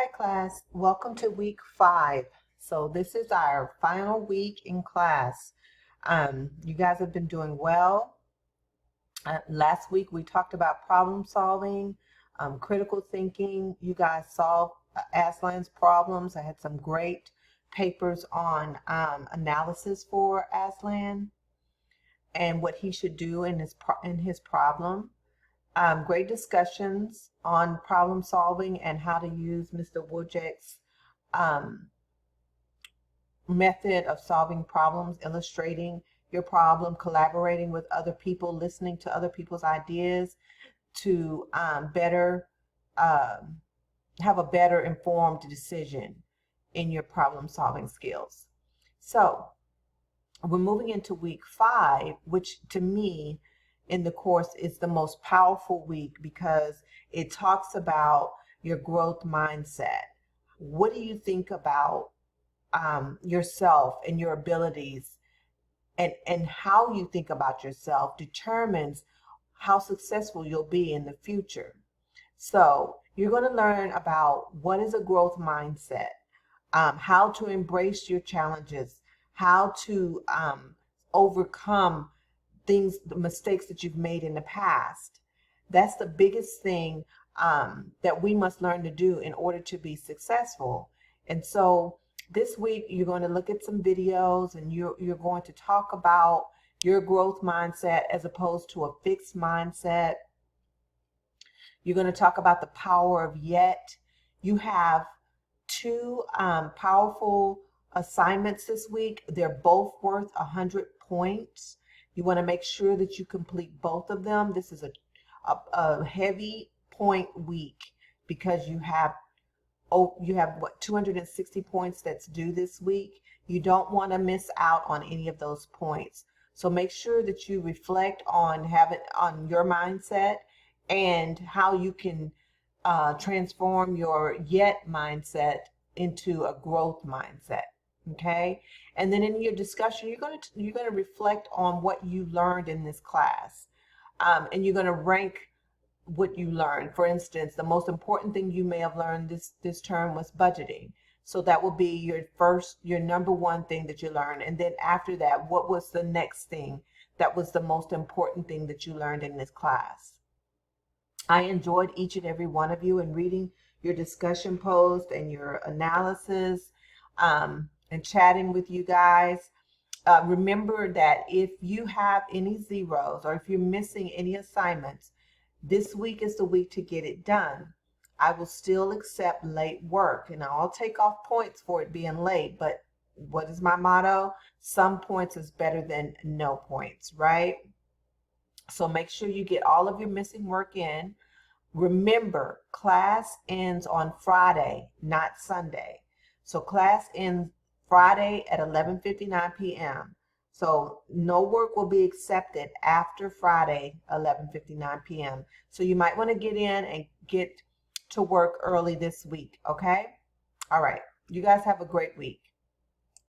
right, class, welcome to week 5. So this is our final week in class. You guys have been doing well. Last week we talked about problem solving, critical thinking. You guys solved Aslan's problems. I had some great papers on analysis for Aslan and what he should do in his problem. Great discussions on problem solving and how to use Mr. Wojcik's method of solving problems, illustrating your problem, collaborating with other people, listening to other people's ideas to better have a better informed decision in your problem solving skills. So we're moving into week 5, which to me in the course is the most powerful week because it talks about your growth mindset. What do you think about yourself and your abilities, and how you think about yourself determines how successful you'll be in the future. So you're going to learn about what is a growth mindset, how to embrace your challenges, how to overcome the mistakes that you've made in the past. That's the biggest thing that we must learn to do in order to be successful. And so this week you're going to look at some videos and you're going to talk about your growth mindset as opposed to a fixed mindset. You're going to talk about the power of yet. You have 2 powerful assignments this week. They're both worth 100 points. You want to make sure that you complete both of them. This is a heavy point week because you have what, 260 points that's due this week. You don't want to miss out on any of those points. So make sure that you reflect on your mindset and how you can transform your yet mindset into a growth mindset. Okay, and then in your discussion, you're going to reflect on what you learned in this class, and you're going to rank what you learned. For instance, the most important thing you may have learned this term was budgeting. So that will be your number 1 thing that you learned. And then after that, what was the next thing that was the most important thing that you learned in this class? I enjoyed each and every one of you and reading your discussion post and your analysis, and chatting with you guys. Remember that if you have any zeros or if you're missing any assignments, this week is the week to get it done. I will still accept late work, and I'll take off points for it being late, but what is my motto? Some points is better than no points, right? So make sure you get all of your missing work in. Remember, class ends on Friday, not Sunday. So class ends Friday at 11:59 p.m. So no work will be accepted after Friday, 11:59 p.m. So you might want to get in and get to work early this week, okay? All right. You guys have a great week.